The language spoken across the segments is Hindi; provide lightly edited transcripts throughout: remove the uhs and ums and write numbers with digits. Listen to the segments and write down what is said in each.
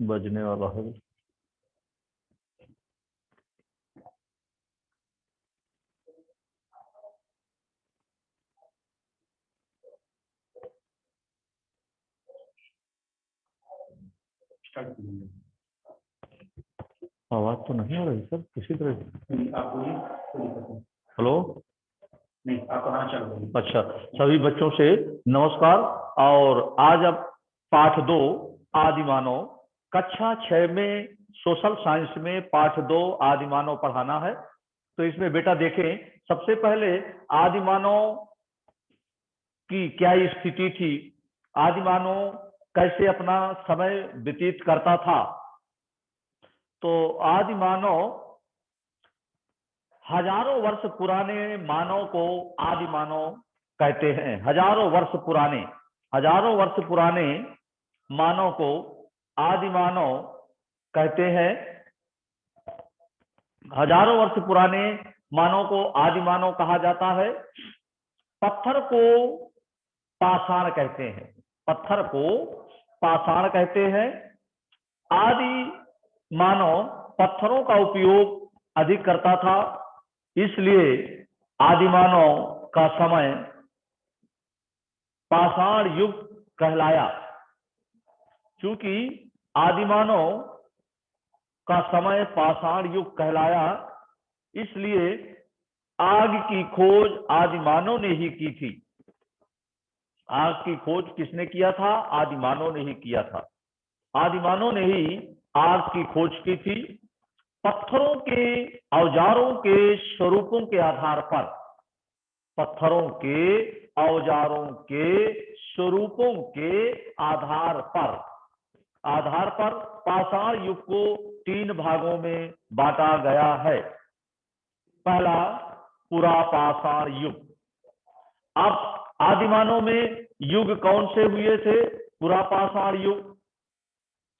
बजने वाला है। आवाज तो नहीं आ रही सर किसी तरह से। हेलो। नहीं आपको हाँ चलो। अच्छा, सभी बच्चों से नमस्कार। और आज अब पाठ 2 आदिमानव, कक्षा 6 में सोशल साइंस में पाठ 2 आदिमानव पढ़ाना है। तो इसमें बेटा देखें, सबसे पहले आदिमानव की क्या स्थिति थी, आदिमानव कैसे अपना समय व्यतीत करता था। तो आदिमानव हजारों वर्ष पुराने मानव को आदिमानव कहते हैं। हजारों वर्ष पुराने मानव को आदिमानव कहते हैं। हजारों वर्ष पुराने मानव को आदिमानव कहा जाता है। पत्थर को पाषाण कहते हैं। पत्थर को पाषाण कहते हैं। आदि मानव पत्थरों का उपयोग अधिक करता था, इसलिए आदिमानव का समय पाषाण युग कहलाया। क्योंकि आदिमानव का समय पाषाण युग कहलाया, इसलिए आग की खोज आदिमानव ने ही की थी। आग की खोज किसने किया था? आदिमानव ने ही किया था। आदिमानव ने ही आग की खोज की थी। पत्थरों के औजारों के स्वरूपों के आधार पर, पत्थरों के औजारों के स्वरूपों के आधार पर पाषाण युग को 3 भागों में बांटा गया है। पहला पुरा पाषाण युग। अब आदिमानव में युग कौन से हुए थे? पुरा पाषाण युग,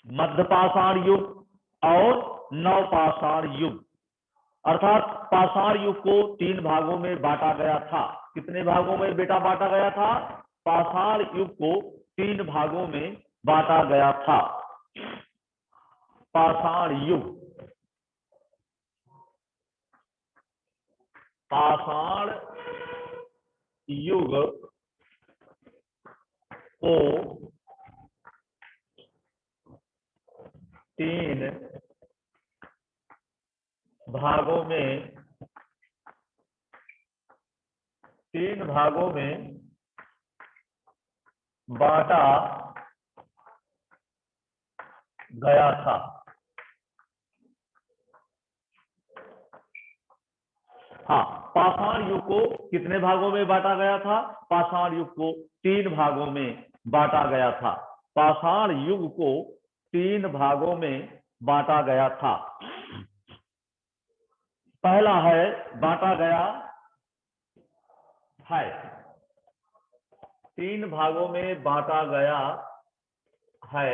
मध्य पाषाण युग और नवपाषाण युग। अर्थात पाषाण युग को 3 भागों में बांटा गया था। कितने भागों में बेटा बांटा गया था? पाषाण युग को 3 भागों में बांटा गया था। पाषाण युग को 3 भागों में बांटा गया था। हाँ, पाषाण युग को कितने भागों में बांटा गया था? पाषाण युग को 3 भागों में बांटा गया था। पाषाण युग को 3 भागों में बांटा गया था। पहला है बांटा गया है, 3 भागों में बांटा गया है।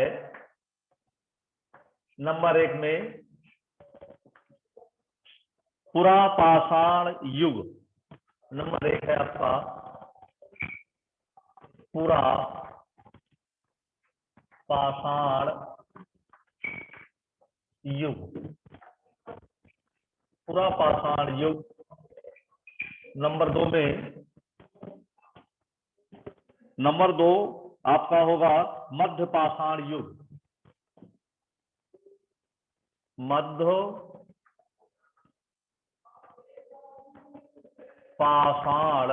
नंबर 1 में पुरा पाषाण युग। नंबर 1 है आपका पुरा पाषाण युग। पुरा पाषाण युग। नंबर 2 आपका होगा मध्य पाषाण युग। मध्य पाषाण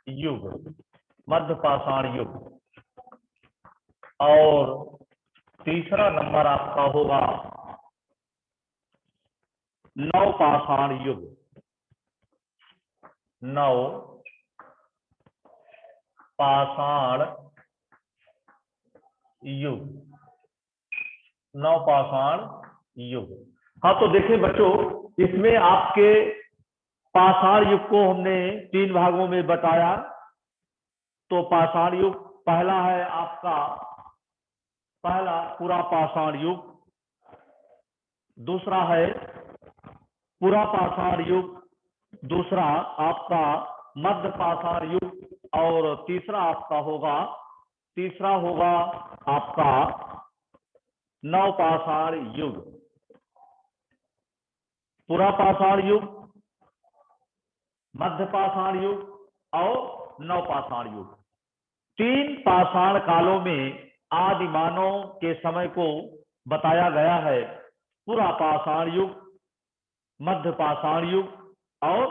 युग। मध्य पाषाण युग। और तीसरा नंबर आपका होगा नव पाषाण युग। नव पाषाण युग। नव पाषाण युग। हाँ, तो देखिए बच्चों, इसमें आपके पाषाण युग को हमने 3 भागों में बताया। तो पाषाण युग पहला है आपका, पहला पुरा पाषाण युग। दूसरा है पुरा पाषाण युग। दूसरा आपका मध्य पाषाण युग। और तीसरा होगा आपका नवपाषाण युग, पुरापाषाण युग, मध्यपाषाण युग और नवपाषाण युग। 3 पाषाण कालों में आदि मानव के समय को बताया गया है। पुरापाषाण युग, मध्यपाषाण युग और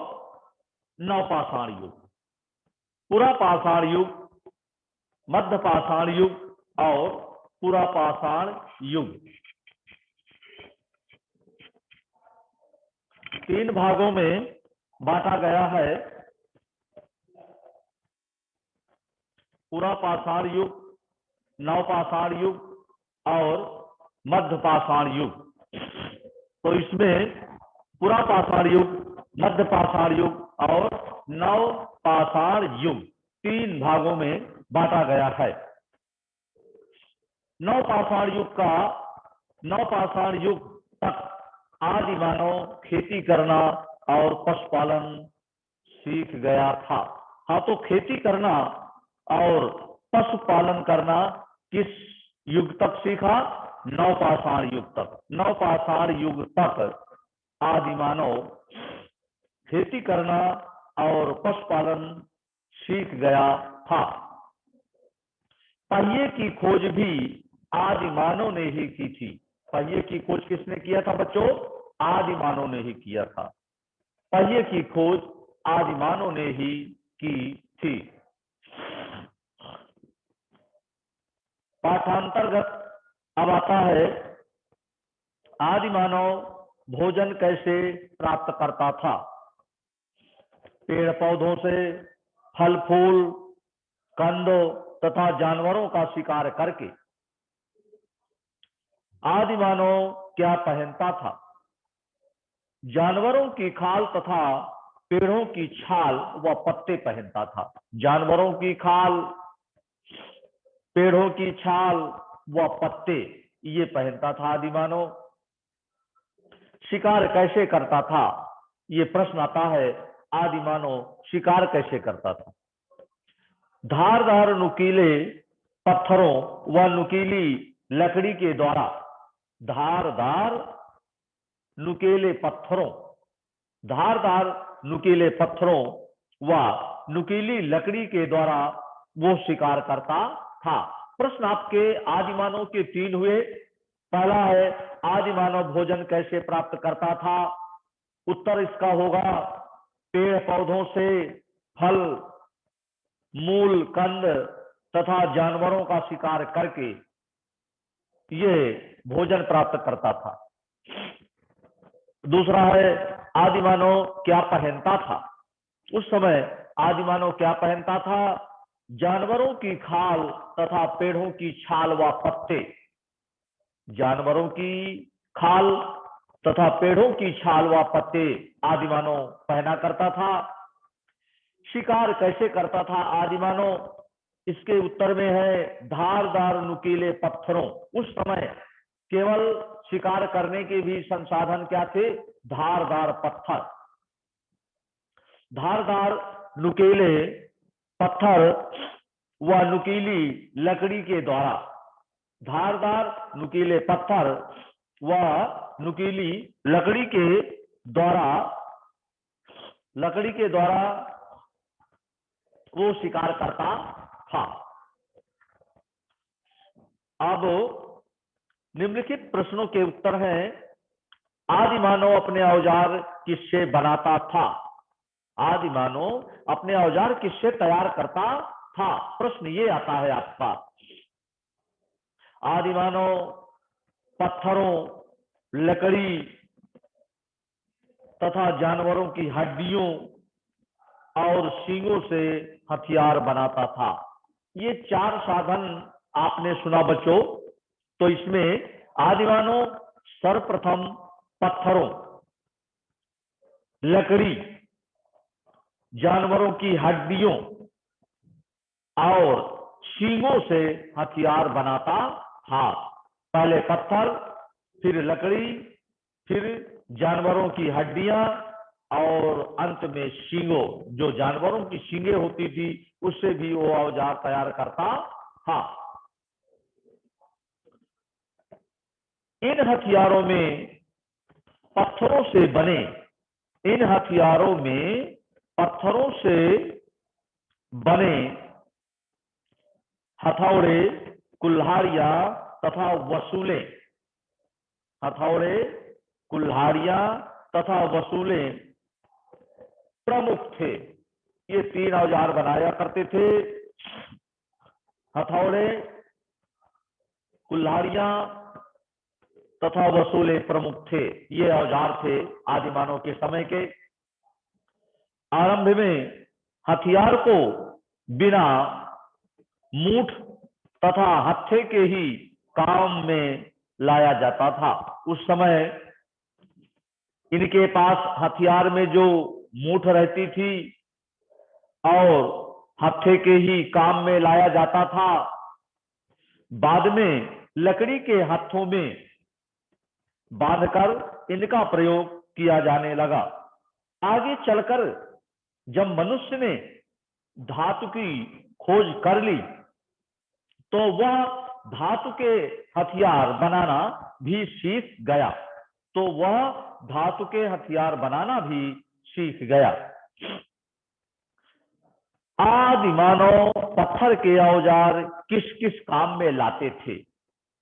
नवपाषाण युग। पुरापाषाण युग, मध्यपाषाण युग और पुरापाषाण युग 3 भागों में बांटा गया है। पुरापाषाण युग, नवपाषाण युग और मध्यपाषाण युग। तो इसमें पुरापाषाण युग, मध्यपाषाण युग और नवपाषाण युग 3 भागों में बांटा गया है। नवपाषाण युग तक आदि मानव खेती करना और पशुपालन सीख गया था। हाँ, तो खेती करना और पशुपालन करना किस युग तक सीखा? नवपाषाण युग तक। नवपाषाण युग तक आदि मानव खेती करना और पशुपालन सीख गया था। पहिए की खोज भी आदि मानव ने ही की थी। पहिए की खोज किसने किया था बच्चों? आदि मानव ने ही किया था। पहिए की खोज आदि मानव ने ही की थी। पाठांतर्गत अब आता है आदि मानव भोजन कैसे प्राप्त करता था। पेड़ पौधों से फल फूल, कंद तथा जानवरों का शिकार करके आदि मानव क्या पहनता था? जानवरों की खाल तथा पेड़ों की छाल व पत्ते पहनता था। जानवरों की खाल, पेड़ों की छाल व पत्ते ये पहनता था आदि मानव। शिकार कैसे करता था? ये प्रश्न आता है, आदि मानव शिकार कैसे करता था? धारदार नुकीले पत्थरों व नुकीली लकड़ी के द्वारा, धारदार नुकीले पत्थरों, धारदार नुकीले पत्थरों व नुकीली लकड़ी के द्वारा वो शिकार करता था। प्रश्न आपके आदि मानव के 3 हुए। पहला है आदि मानव भोजन कैसे प्राप्त करता था? उत्तर इसका होगा पेड़ पौधों से फल, मूल, कंद तथा जानवरों का शिकार करके ये भोजन प्राप्त करता था। दूसरा है आदि मानव क्या पहनता था? उस समय आदि मानव क्या पहनता था? जानवरों की खाल तथा पेड़ों की छाल व पत्ते। जानवरों की खाल तथा पेड़ों की छाल व पत्ते आदि मानव पहना करता था। शिकार कैसे करता था आदि मानव? इसके उत्तर में है धारदार नुकीले पत्थरों। उस समय केवल शिकार करने के भी संसाधन क्या थे? धारदार पत्थर। धारदार नुकीले पत्थर व नुकीली लकड़ी के द्वारा, धारदार नुकीले पत्थर व नुकीली लकड़ी के द्वारा वो शिकार करता था। अब निम्नलिखित प्रश्नों के उत्तर हैं। आदि मानव अपने औजार किससे बनाता था? आदि मानव अपने औजार किससे तैयार करता था? प्रश्न ये आता है आपका। आदि मानव पत्थरों, लकड़ी तथा जानवरों की हड्डियों और सींगों से हथियार बनाता था। ये 4 साधन आपने सुना बच्चों। तो इसमें आदि मानव सर्वप्रथम पत्थरों, लकड़ी, जानवरों की हड्डियों और सींगों से हथियार बनाता था। पहले पत्थर, फिर लकड़ी, फिर जानवरों की हड्डियां और अंत में सींगों, जो जानवरों की सींगें होती थी उससे भी वो औजार तैयार करता था। इन हथियारों में पत्थरों से बने, इन हथियारों में पत्थरों से बने हथौड़े, कुल्हाड़ियां तथा वसूलें, हथौड़े, कुल्हाड़ियां तथा वसूलें प्रमुख थे। ये 3 औजार बनाया करते थे। हथौड़े, कुल्हाड़ियां तथा वसूलें प्रमुख थे। ये औजार थे आदिमानव के समय के। आरंभ में हथियार को बिना मूठ तथा हत्थे के ही काम में लाया जाता था। उस समय इनके पास हथियार में जो मूठ रहती थी और हत्थे के ही काम में लाया जाता था। बाद में लकड़ी के हत्थों में बांधकर इनका प्रयोग किया जाने लगा। आगे चलकर जब मनुष्य ने धातु की खोज कर ली तो वह धातु के हथियार बनाना भी सीख गया, तो वह धातु के हथियार बनाना भी सीख गया। आदि मानव पत्थर के औजार किस किस काम में लाते थे?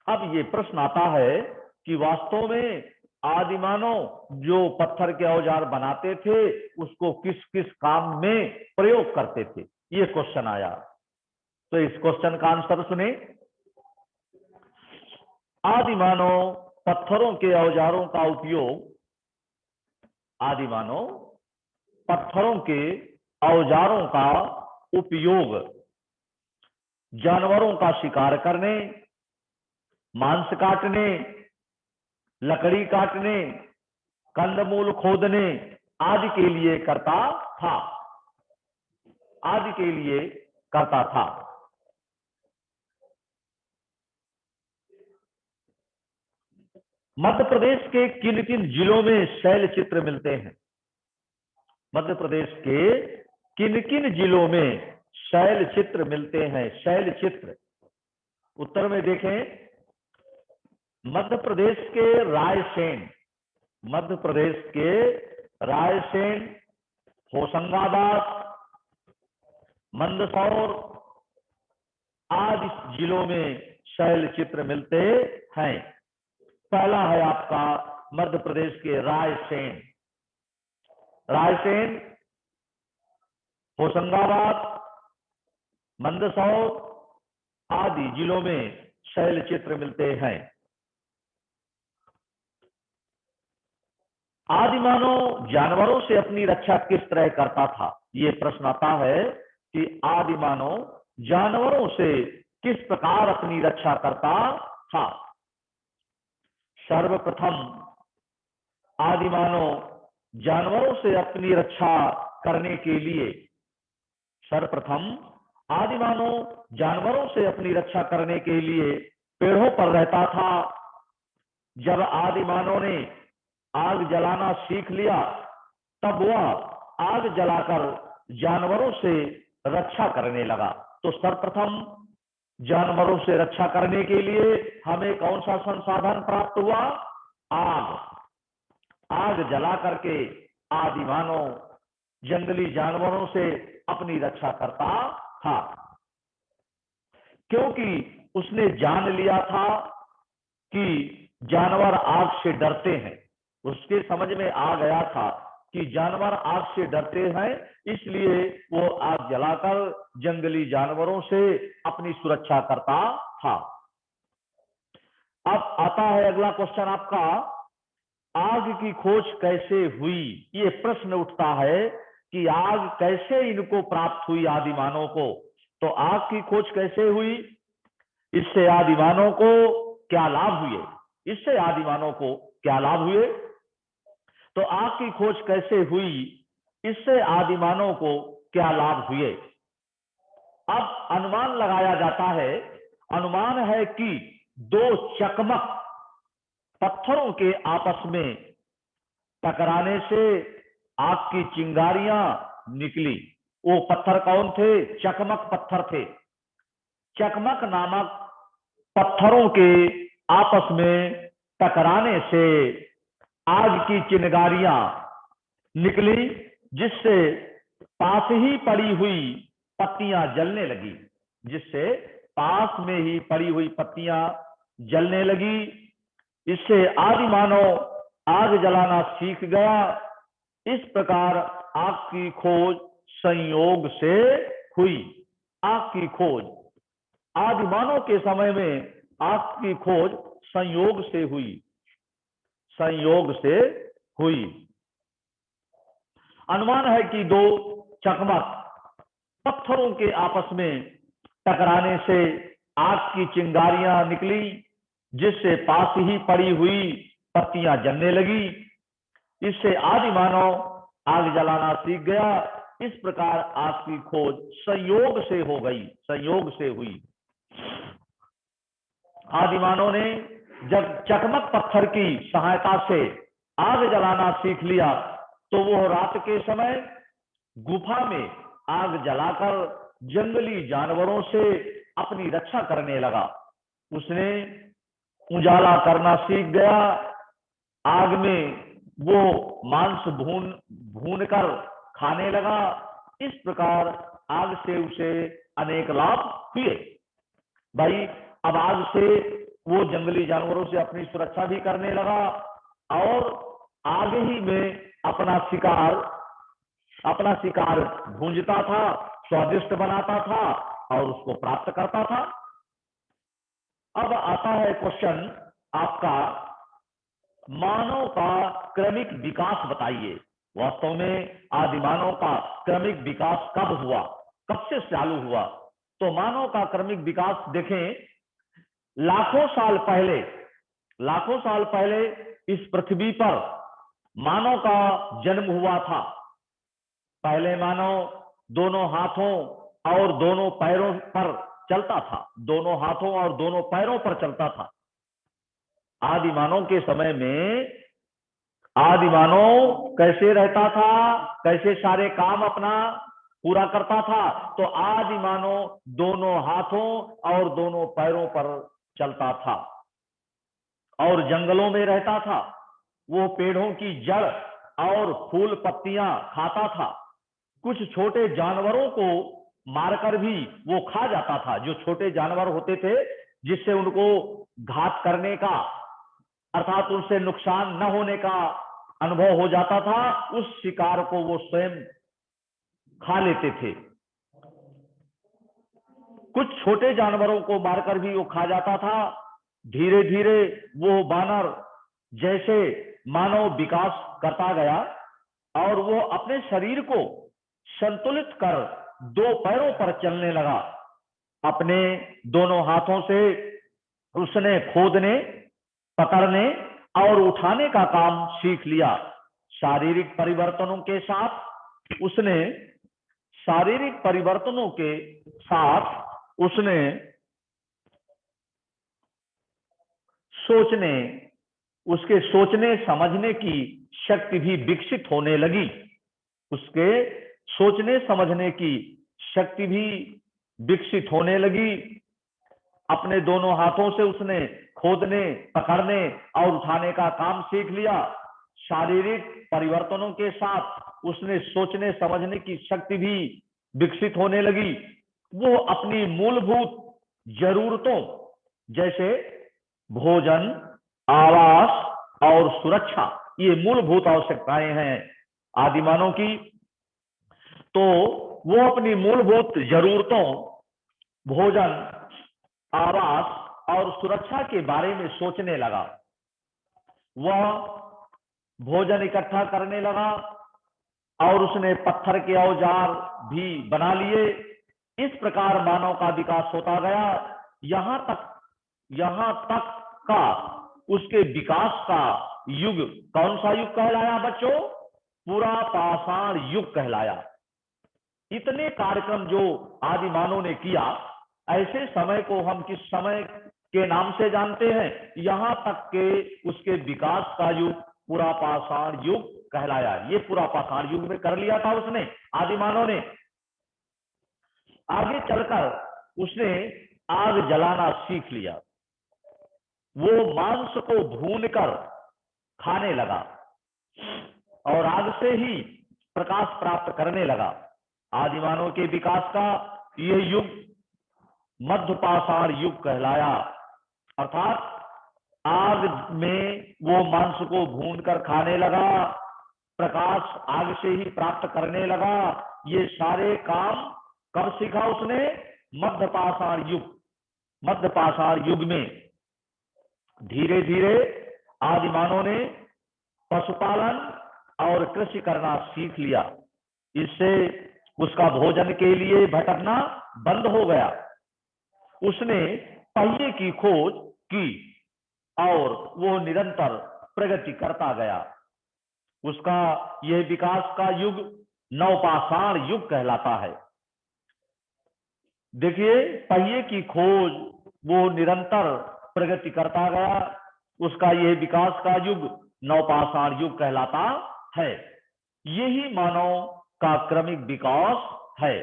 अब ये प्रश्न आता है कि वास्तव में आदि मानव जो पत्थर के औजार बनाते थे उसको किस किस काम में प्रयोग करते थे, ये क्वेश्चन आया। तो इस क्वेश्चन का आंसर सुने। आदि मानव पत्थरों के औजारों का उपयोग, आदि मानव पत्थरों के औजारों का उपयोग जानवरों का शिकार करने, मांस काटने, लकड़ी काटने, कंदमूल खोदने आदि के लिए करता था, आदि के लिए करता था। मध्य प्रदेश के किन किन जिलों में शैल चित्र मिलते हैं? मध्य प्रदेश के किन किन जिलों में शैल चित्र मिलते हैं? शैल चित्र उत्तर में देखें, मध्य प्रदेश के रायसेन, मध्य प्रदेश के रायसेन, होशंगाबाद, मंदसौर आदि जिलों में शैल चित्र मिलते हैं। पहला है आपका मध्य प्रदेश के रायसेन, रायसेन, होशंगाबाद, मंदसौर आदि जिलों में शैल चित्र मिलते हैं। आदिमानव जानवरों से अपनी रक्षा किस तरह करता था? ये प्रश्न आता है कि आदिमानव जानवरों से किस प्रकार अपनी रक्षा करता था? सर्वप्रथम आदिमानव जानवरों से अपनी रक्षा करने के लिए, सर्वप्रथम आदिमानव जानवरों से अपनी रक्षा करने के लिए पेड़ों पर रहता था। जब आदिमानव ने आग जलाना सीख लिया तब वह आग जलाकर जानवरों से रक्षा करने लगा। तो सर्वप्रथम जानवरों से रक्षा करने के लिए हमें कौन सा संसाधन प्राप्त हुआ? आग। आग जला करके आदिमानव जंगली जानवरों से अपनी रक्षा करता था, क्योंकि उसने जान लिया था कि जानवर आग से डरते हैं। उसके समझ में आ गया था कि जानवर आग से डरते हैं, इसलिए वो आग जलाकर जंगली जानवरों से अपनी सुरक्षा करता था। अब आता है अगला क्वेश्चन आपका, आग की खोज कैसे हुई? ये प्रश्न उठता है कि आग कैसे इनको प्राप्त हुई आदिमानव को? तो आग की खोज कैसे हुई? इससे आदिमानव को क्या लाभ हुए? इससे आदिमानव को क्या लाभ हुए? तो आग की खोज कैसे हुई? इससे आदिमानव को क्या लाभ हुए? अब अनुमान लगाया जाता है, अनुमान है कि 2 चकमक पत्थरों के आपस में टकराने से आग की चिंगारियां निकली। वो पत्थर कौन थे? चकमक पत्थर थे। चकमक नामक पत्थरों के आपस में टकराने से आग की चिंगारियां निकली, जिससे पास ही पड़ी हुई पत्तियां जलने लगी, जिससे पास में ही पड़ी हुई पत्तियां जलने लगी। इससे आदि मानव आग जलाना सीख गया। इस प्रकार आग की खोज संयोग से हुई। आग की खोज आदि मानव के समय में आग की खोज संयोग से हुई, संयोग से हुई। अनुमान है कि दो चकमक पत्थरों के आपस में टकराने से आग की चिंगारियां निकली, जिससे पास ही पड़ी हुई पत्तियां जलने लगी। इससे आदि मानव आग जलाना सीख गया। इस प्रकार आग की खोज संयोग से हो गई, संयोग से हुई। आदि मानव ने जब चकमक पत्थर की सहायता से आग जलाना सीख लिया, तो वो रात के समय गुफा में आग जलाकर जंगली जानवरों से अपनी रक्षा करने लगा। उसने उजाला करना सीख गया। आग में वो मांस भून कर खाने लगा। इस प्रकार आग से उसे अनेक लाभ हुए। भाई, अब आग से वो जंगली जानवरों से अपनी सुरक्षा भी करने लगा और आग ही में अपना शिकार भूंजता था, स्वादिष्ट बनाता था और उसको प्राप्त करता था। अब आता है क्वेश्चन आपका, मानव का क्रमिक विकास बताइए। वास्तव में आदि मानव का क्रमिक विकास कब हुआ, कब से चालू हुआ? तो मानव का क्रमिक विकास देखें, लाखों साल पहले इस पृथ्वी पर मानव का जन्म हुआ था। पहले मानव दोनों हाथों और दोनों पैरों पर चलता था, दोनों हाथों और दोनों पैरों पर चलता था। आदि मानव के समय में आदि मानव कैसे रहता था, कैसे सारे काम अपना पूरा करता था? तो आदि मानव दोनों हाथों और दोनों पैरों पर चलता था और जंगलों में रहता था। वो पेड़ों की जड़ और फूल पत्तियां खाता था। कुछ छोटे जानवरों को मारकर भी वो खा जाता था। जो छोटे जानवर होते थे जिससे उनको घात करने का, अर्थात उनसे नुकसान न होने का अनुभव हो जाता था, उस शिकार को वो स्वयं खा लेते थे। कुछ छोटे जानवरों को मारकर भी वो खा जाता था। धीरे धीरे वो बानर जैसे मानव विकास करता गया और वो अपने शरीर को संतुलित कर दो पैरों पर चलने लगा। अपने दोनों हाथों से उसने खोदने, पकड़ने और उठाने का काम सीख लिया। शारीरिक परिवर्तनों के साथ उसने उसके सोचने समझने की शक्ति भी विकसित होने लगी। उसके सोचने समझने की शक्ति भी विकसित होने लगी। अपने दोनों हाथों से उसने खोदने, पकड़ने और उठाने का काम सीख लिया। शारीरिक परिवर्तनों के साथ उसने सोचने समझने की शक्ति भी विकसित होने लगी। वो अपनी मूलभूत जरूरतों जैसे भोजन, आवास और सुरक्षा, ये मूलभूत आवश्यकताएं हैं आदि मानव की। तो वो अपनी मूलभूत जरूरतों, भोजन, आवास और सुरक्षा के बारे में सोचने लगा। वह भोजन इकट्ठा करने लगा और उसने पत्थर के औजार भी बना लिए। इस प्रकार मानव का विकास होता गया। यहां तक का उसके विकास का युग कौन सा युग कहलाया बच्चों? पूरा पाषाण युग कहलाया। इतने कार्यक्रम जो आदि मानव ने किया, ऐसे समय को हम किस समय के नाम से जानते हैं? यहां तक के उसके विकास का युग पूरा पाषाण युग कहलाया। ये पूरा पाषाण युग में कर लिया था उसने, आदि मानव ने। आगे चलकर उसने आग जलाना सीख लिया। वो मांस को भूनकर खाने लगा और आग से ही प्रकाश प्राप्त करने लगा। आदिमानव के विकास का यह युग मध्य पाषाण युग कहलाया, अर्थात आग में वो मांस को भूनकर खाने लगा, प्रकाश आग से ही प्राप्त करने लगा। ये सारे काम कब सीखा उसने? मध्य पाषाण युग। मध्य पाषाण युग में धीरे धीरे आदिमानव ने पशुपालन और कृषि करना सीख लिया। इससे उसका भोजन के लिए भटकना बंद हो गया। उसने पहिए की खोज की और वो निरंतर प्रगति करता गया। उसका यह विकास का युग नवपाषाण युग कहलाता है। देखिए, पहिए की खोज, वो निरंतर प्रगति करता गया, उसका यह विकास का युग नवपाषाण युग कहलाता है। यही मानव का क्रमिक विकास है।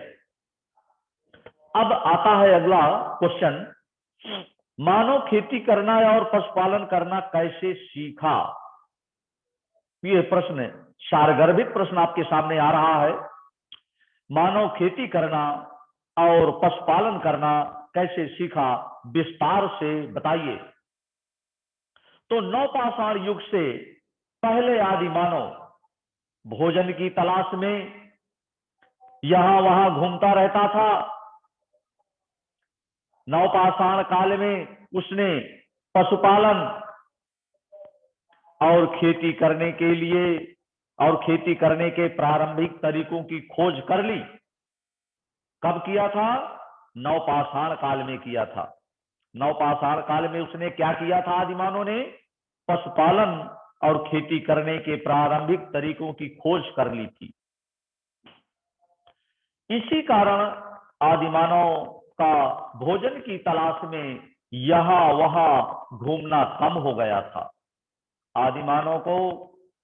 अब आता है अगला क्वेश्चन, मानव खेती करना और पशुपालन करना कैसे सीखा? ये प्रश्न, सारगर्भित प्रश्न आपके सामने आ रहा है। मानव खेती करना और पशुपालन करना कैसे सीखा, विस्तार से बताइए। तो नवपाषाण युग से पहले आदि मानव भोजन की तलाश में यहां वहां घूमता रहता था। नवपाषाण काल में उसने पशुपालन और खेती करने के लिए और खेती करने के प्रारंभिक तरीकों की खोज कर ली। कब किया था? नवपाषाण काल में किया था। नवपाषाण काल में उसने क्या किया था? आदिमानव ने पशुपालन और खेती करने के प्रारंभिक तरीकों की खोज कर ली थी। इसी कारण आदिमानव का भोजन की तलाश में यहां वहां घूमना कम हो गया था। आदिमानव को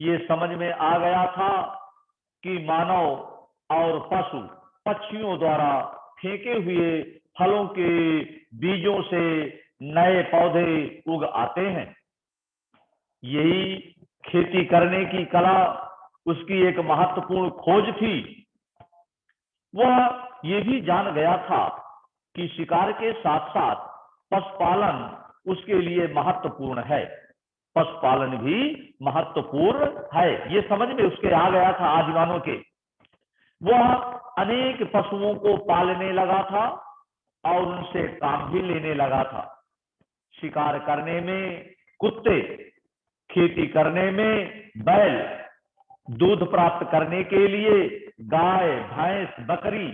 ये समझ में आ गया था कि मानव और पशु पक्षियों द्वारा फेंके हुए फलों के बीजों से नए पौधे उग आते हैं। यही खेती करने की कला उसकी एक महत्वपूर्ण खोज थी। वह ये भी जान गया था कि शिकार के साथ साथ पशुपालन उसके लिए महत्वपूर्ण है। पशुपालन भी महत्वपूर्ण है, ये समझ में उसके आ गया था आदिमानव के। वह अनेक पशुओं को पालने लगा था और उनसे काम भी लेने लगा था। शिकार करने में कुत्ते, खेती करने में बैल, दूध प्राप्त करने के लिए गाय, भैंस, बकरी,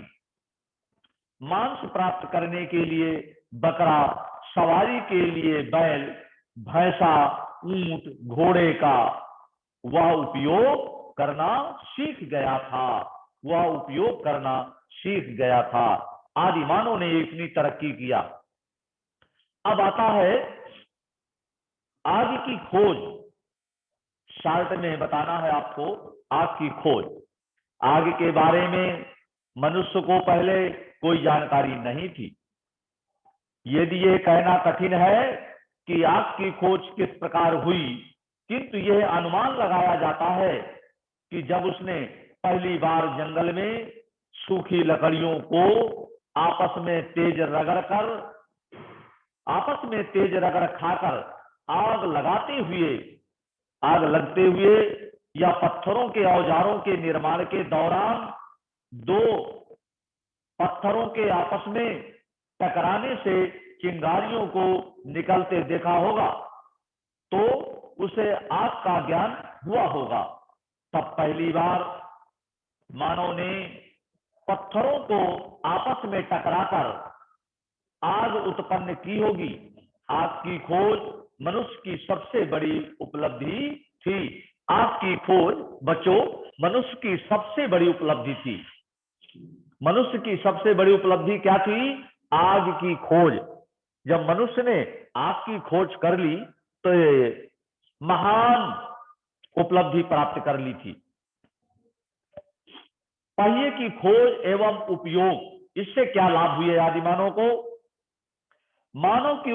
मांस प्राप्त करने के लिए बकरा, सवारी के लिए बैल, भैंसा, ऊंट, घोड़े का वह उपयोग करना सीख गया था। वह उपयोग करना सीख गया था। आदिमानव ने इतनी तरक्की किया। अब आता है आग की खोज। शार्ट में बताना है आपको आग की खोज। आग के बारे में मनुष्य को पहले कोई जानकारी नहीं थी। यदि ये कहना कठिन है कि आग की खोज किस प्रकार हुई, किंतु यह अनुमान लगाया जाता है कि जब उसने पहली बार जंगल में सूखी लकड़ियों को आपस में तेज रगड़ खाकर आग लगते हुए या पत्थरों के औजारों के निर्माण के दौरान दो पत्थरों के आपस में टकराने से चिंगारियों को निकलते देखा होगा, तो उसे आग का ज्ञान हुआ होगा। तब पहली बार मानव ने पत्थरों को आपस में टकराकर आग उत्पन्न की होगी। आग की खोज मनुष्य की सबसे बड़ी उपलब्धि थी। आग की खोज बच्चों मनुष्य की सबसे बड़ी उपलब्धि थी। मनुष्य की सबसे बड़ी उपलब्धि क्या थी? आग की खोज। जब मनुष्य ने आग की खोज कर ली तो ये महान उपलब्धि प्राप्त कर ली थी। पहिए की खोज एवं उपयोग, इससे क्या लाभ हुए आदिमानव को? मानव की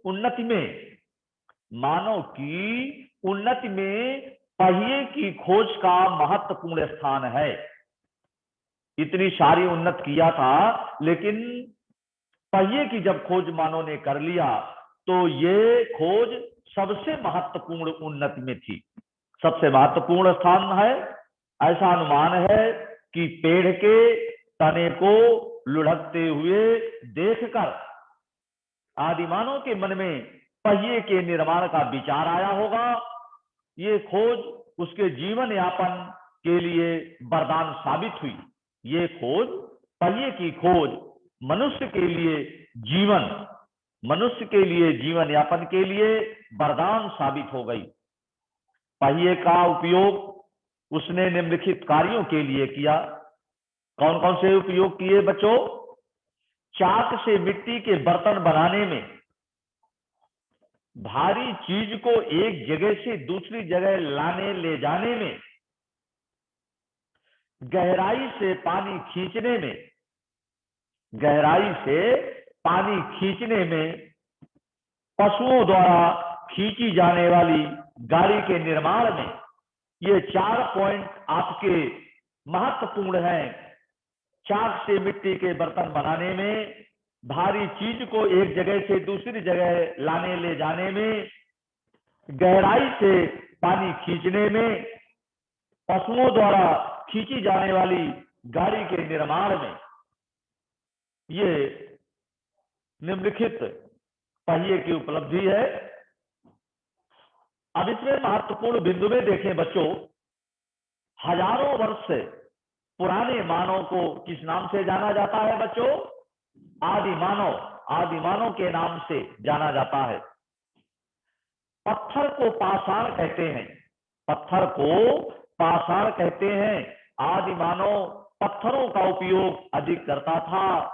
उन्नति में मानव की उन्नति में पहिए की खोज का महत्वपूर्ण स्थान है। इतनी सारी उन्नत किया था, लेकिन पहिए की जब खोज मानव ने कर लिया तो ये खोज सबसे महत्वपूर्ण उन्नति में थी, सबसे महत्वपूर्ण स्थान है। ऐसा अनुमान है कि पेड़ के तने को लुढ़कते हुए देखकर आदिमानव के मन में पहिए के निर्माण का विचार आया होगा। ये खोज उसके जीवन यापन के लिए वरदान साबित हुई। ये खोज, पहिए की खोज मनुष्य के लिए जीवन यापन के लिए वरदान साबित हो गई। पहिए का उपयोग उसने निम्नलिखित कार्यों के लिए किया। कौन कौन से उपयोग किए बच्चों? चाक से मिट्टी के बर्तन बनाने में, भारी चीज को एक जगह से दूसरी जगह लाने ले जाने में, गहराई से पानी खींचने में, पशुओं द्वारा खींची जाने वाली गाड़ी के निर्माण में। ये 4 पॉइंट आपके महत्वपूर्ण हैं। चाक से मिट्टी के बर्तन बनाने में, भारी चीज को एक जगह से दूसरी जगह लाने ले जाने में, गहराई से पानी खींचने में, पशुओं द्वारा खींची जाने वाली गाड़ी के निर्माण में। ये निम्नलिखित पहिए की उपलब्धि है। अब इसमें महत्वपूर्ण बिंदु में देखें बच्चों, हजारों वर्ष से पुराने मानव को किस नाम से जाना जाता है बच्चों? आदिमानव के नाम से जाना जाता है। पत्थर को पाषाण कहते हैं। आदिमानव पत्थरों का उपयोग अधिक करता था,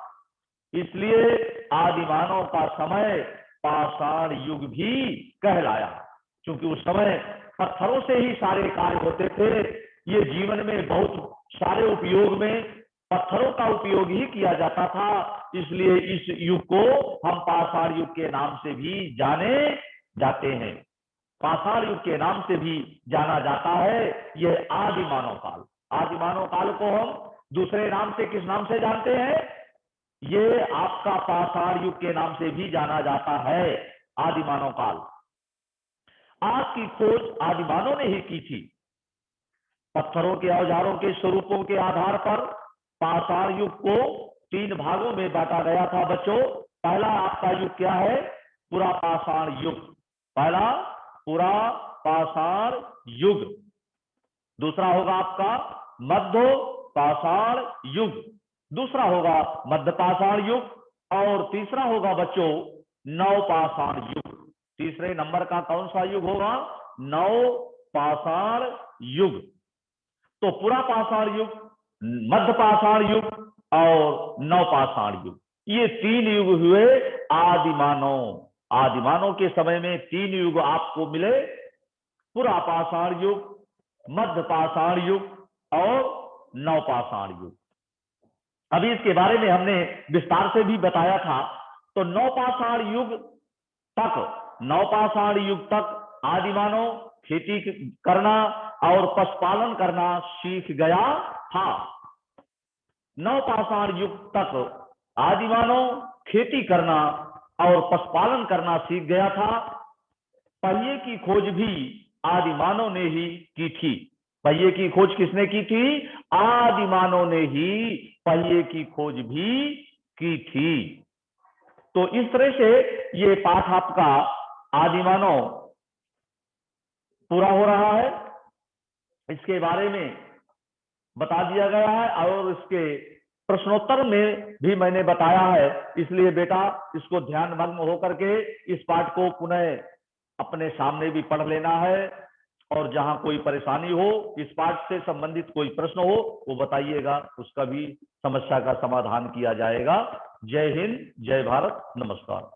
इसलिए आदिमानव का समय पाषाण युग भी कहलाया, क्योंकि उस समय पत्थरों से ही सारे कार्य होते थे। ये जीवन में बहुत सारे उपयोग में पत्थरों का उपयोग ही किया जाता था, इसलिए इस युग को हम पाषाण युग के नाम से भी जाने जाते हैं। पाषाण युग के नाम से भी जाना जाता है। यह आदिमानव काल को हम दूसरे नाम से किस नाम से जानते हैं? ये आपका पाषाण युग के नाम से भी जाना जाता है, आदिमानव काल। आग की खोज आदिमानव ने ही की थी। पत्थरों के औजारों के स्वरूपों के आधार पर पाषाण युग को 3 भागों में बांटा गया था बच्चों। पहला आपका युग क्या है? पुरा पाषाण युग। पहला पुरा पाषाण युग। दूसरा होगा आपका मध्य पाषाण युग। दूसरा होगा मध्य पाषाण युग। और तीसरा होगा बच्चों नव पाषाण युग। तीसरे नंबर का कौन सा युग होगा? नव पाषाण युग। तो पुरा पाषाण युग, मध्य पाषाण युग और नव पाषाण युग, ये 3 युग हुए आदिमानव के समय में 3 युग आपको मिले, पुरा पाषाण युग, मध्य पाषाण युग और नव पाषाण युग। अभी इसके बारे में हमने विस्तार से भी बताया था। तो नव पाषाण युग तक आदिमानव खेती करना और पशुपालन करना सीख गया था। नव पाषाण युग तक आदिमानव खेती करना और पशुपालन करना सीख गया था। पहिए की खोज भी आदिमानव ने ही की थी। पहिए की खोज किसने की थी? आदिमानव ने ही पहिए की खोज भी की थी। तो इस तरह से ये पाठ आपका आदिमानव पूरा हो रहा है। इसके बारे में बता दिया गया है और इसके प्रश्नोत्तर में भी मैंने बताया है, इसलिए बेटा इसको ध्यान मग्न होकर के इस पाठ को पुनः अपने सामने भी पढ़ लेना है। और जहां कोई परेशानी हो, इस पाठ से संबंधित कोई प्रश्न हो, वो बताइएगा, उसका भी समस्या का समाधान किया जाएगा। जय हिंद, जय भारत, नमस्कार।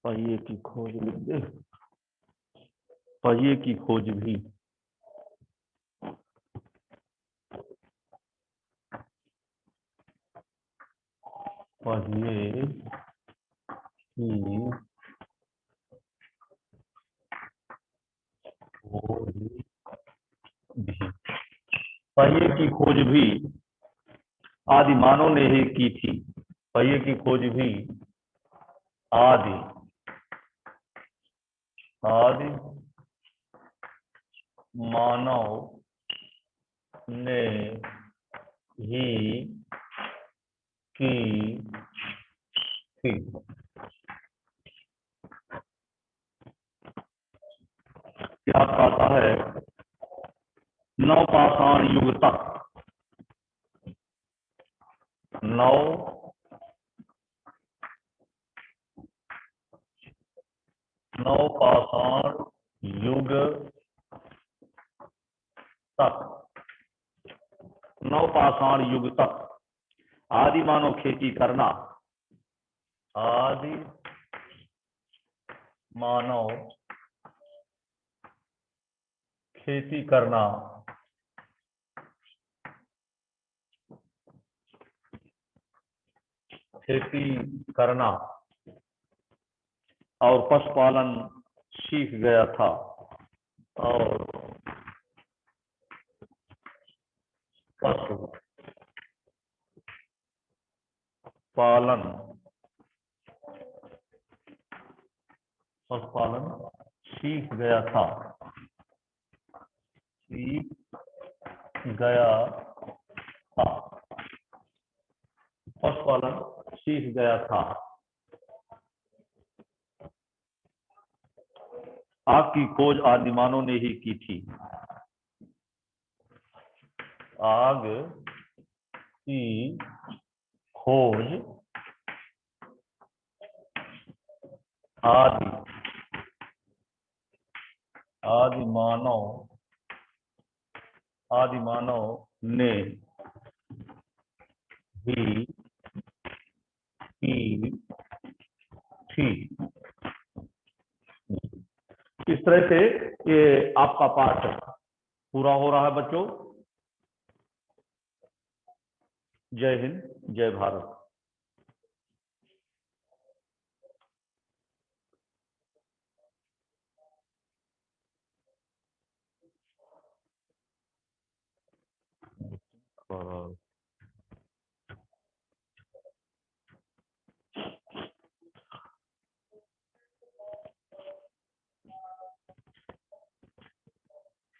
पहिए की खोज लिख दे, पहिए की खोज भी पहिए की खोज भी, पहिए की खोज भी आदि मानव ने ही की थी। पहिए की खोज भी आदि मानव ने ही की थी। क्या कहता है, नवपाषाण युग तक, नवपाषाण युग तक, नवपाषाण युग तक आदि मानव खेती करना, आदि मानव खेती करना और पशुपालन सीख गया था, और पशुपालन सीख गया था, पशुपालन सीख गया था। आग की खोज आदि मानव ने ही की थी। आग की खोज आदि मानव ने ही की थी। इस तरह से ये आपका पाठ पूरा हो रहा है बच्चों। जय हिंद, जय भारत।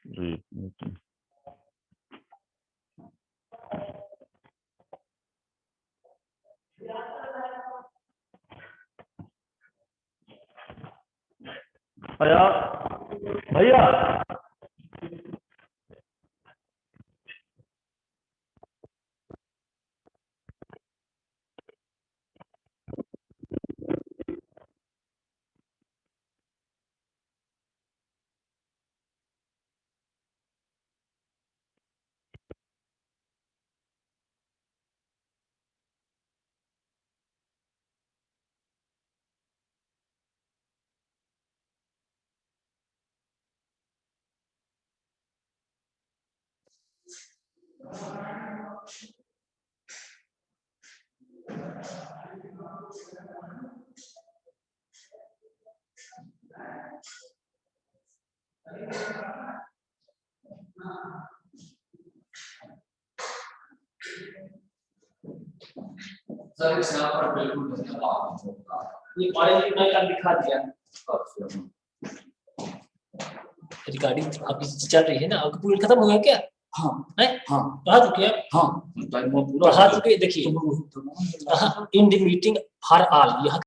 जी भैया सर इस यहाँ पर बिल्कुल ये कॉलेज में कल दिखा दिया रिकॉर्डिंग आपकी चल रही है ना, आपका पूरी खत्म हो गया क्या? हाँ है, हाँ पढ़ा चुके हैं, हाँ पढ़ा चुके। देखिए इन मीटिंग फॉर ऑल, यहाँ